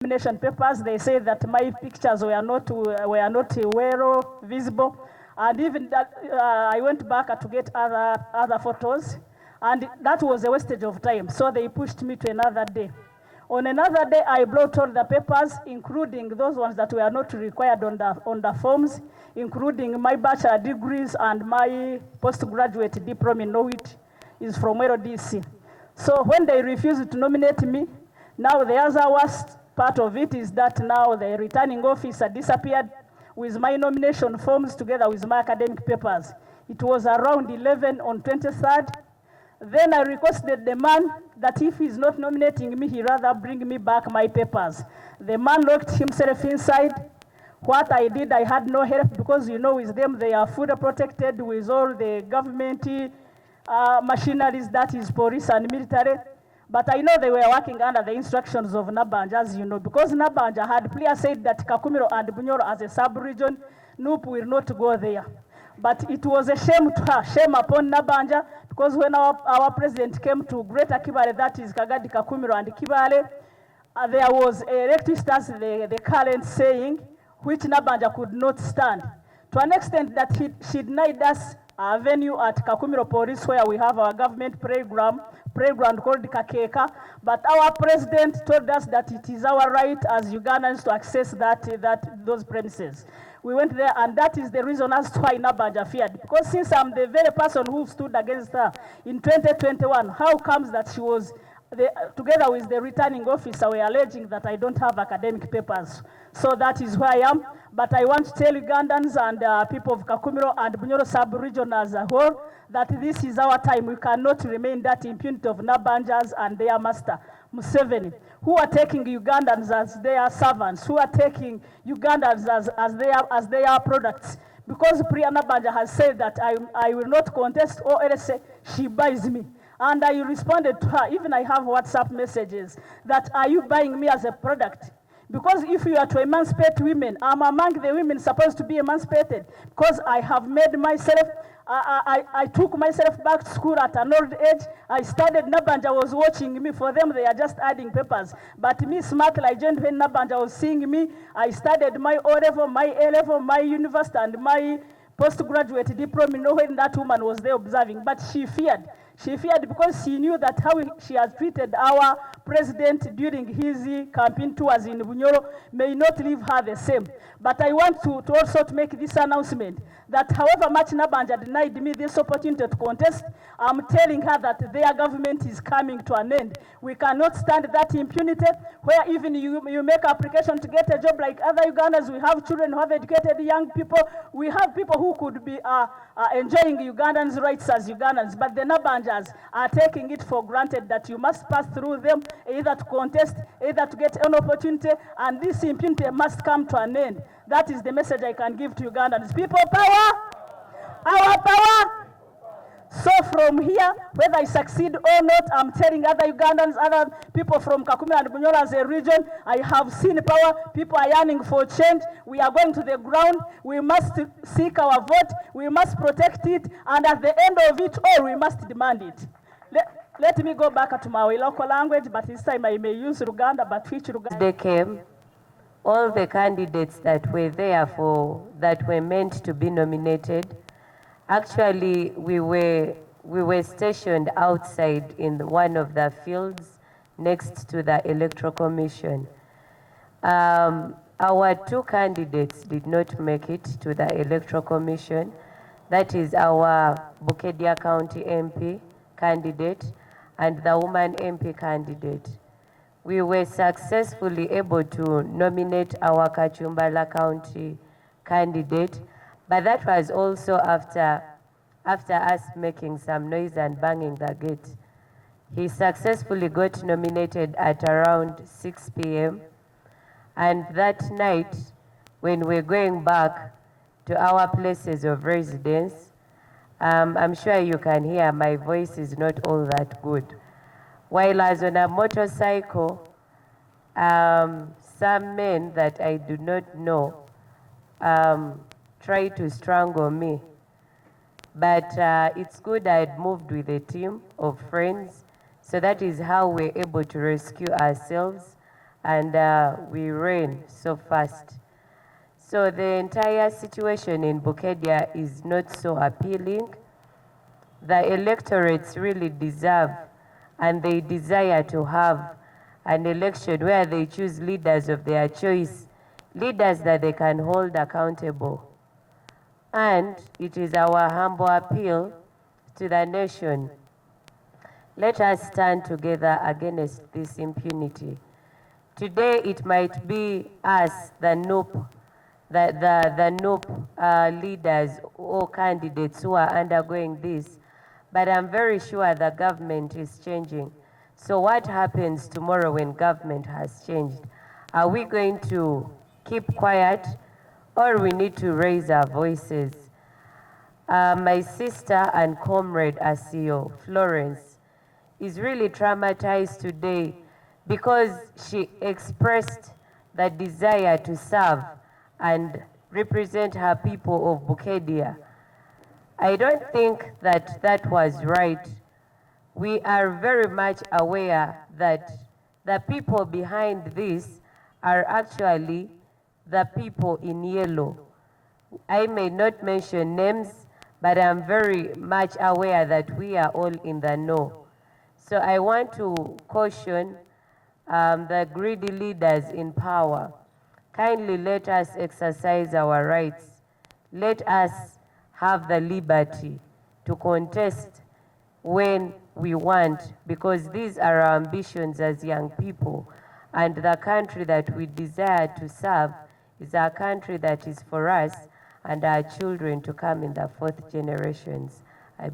nomination papers. They say that my pictures were not well visible, and even that I went back to get other photos, and that was a wastage of time. So they pushed me to another day. On another day, I brought all the papers, including those ones that were not required on the forms, including my bachelor degrees and my postgraduate diploma in law, which is from LDC. So when they refused to nominate me, now the other worst part of it is that now the returning officer disappeared with my nomination forms together with my academic papers. It was around 11 on 23rd. Then I requested the man that if he's not nominating me, he rather bring me back my papers. The man locked himself inside. What I did, I had no help because, you know, with them, they are fully protected with all the government machineries, that is police and military. But I know they were working under the instructions of Nabbanja, as you know, because Nabbanja had clearly said that KAKUMIRO and Bunyoro as a sub-region, NUP will not go there. But it was a shame to her, shame upon Nabbanja, because when our president came to Greater Kibale, that is Kagadi, KAKUMIRO and Kibale, there was a electricity, the current saying, which Nabbanja could not stand. To an extent that she denied us a venue at KAKUMIRO Police, where we have our government playground called Kakeka, but our president told us that it is our right as Ugandans to access those premises. We went there, and that is the reason as to why Nabbanja feared. Because since I'm the very person who stood against her in 2021, how comes that she was, together with the returning officer, we are alleging that I don't have academic papers. So that is where I am. But I want to tell Ugandans and people of KAKUMIRO and Bunyoro sub-region as a whole that this is our time. We cannot remain that impunity of Nabbanjas and their master, Museveni, who are taking Ugandans as their servants, who are taking Ugandans as their products. Because Priya Nabbanja has said that I will not contest, or else she buys me. And I responded to her, even I have WhatsApp messages, that are you buying me as a product? Because if you are to emancipate women, I'm among the women supposed to be emancipated, because I have made myself, I took myself back to school at an old age. I studied, Nabbanja was watching me. For them, they are just adding papers. But me, smartly, I joined when Nabbanja was seeing me. I studied my O-level, my A-level, my university, and my postgraduate diploma, when that woman was there observing. But she feared. She feared because she knew that how she has treated our president during his campaign tours in Bunyoro may not leave her the same. But I want to also to make this announcement that however much Nabbanja denied me this opportunity to contest, I'm telling her that their government is coming to an end. We cannot stand that impunity where even you make application to get a job like other Ugandans. We have children who have educated young people. We have people who could be enjoying Ugandans' rights as Ugandans, but the Nabbanjas are taking it for granted that you must pass through them either to contest, either to get an opportunity, and this impunity must come to an end. That is the message I can give to Ugandans. People power, our power. So from here, whether I succeed or not, I'm telling other Ugandans, other people from KAKUMIRO and Bunyoro as a region, I have seen power. People are yearning for change. We are going to the ground. We must seek our vote. We must protect it. And at the end of it all, we must demand it. Let me go back to my local language, but this time I may use Uganda, but which Uganda? They came, all the candidates that were there that were meant to be nominated. Actually, we were stationed outside in one of the fields next to the Electoral Commission. Our two candidates did not make it to the Electoral Commission. That is our Bukedya County MP candidate and the woman MP candidate. We were successfully able to nominate our Kachumbala County candidate, but that was also after us making some noise and banging the gate. He successfully got nominated at around 6 p.m. And that night, when we're going back to our places of residence, I'm sure you can hear my voice is not all that good. While I was on a motorcycle, some men that I do not know tried to strangle me. But it's good I had moved with a team of friends, so that is how we're able to rescue ourselves and we ran so fast. So the entire situation in Bukedia is not so appealing. The electorates really deserve and they desire to have an election where they choose leaders of their choice, leaders that they can hold accountable. And it is our humble appeal to the nation. Let us stand together against this impunity. Today it might be us, the NUP leaders or candidates who are undergoing this, but I'm very sure the government is changing. So what happens tomorrow when government has changed? Are we going to keep quiet or we need to raise our voices? My sister and comrade Asio, Florence, is really traumatized today because she expressed the desire to serve and represent her people of Bukedia. I don't think that that was right. We are very much aware that the people behind this are actually the people in yellow. I may not mention names, but I'm very much aware that we are all in the know. So I want to caution the greedy leaders in power. Kindly let us exercise our rights. Let us have the liberty to contest when we want, because these are our ambitions as young people. And the country that we desire to serve is a country that is for us and our children to come in the fourth generations.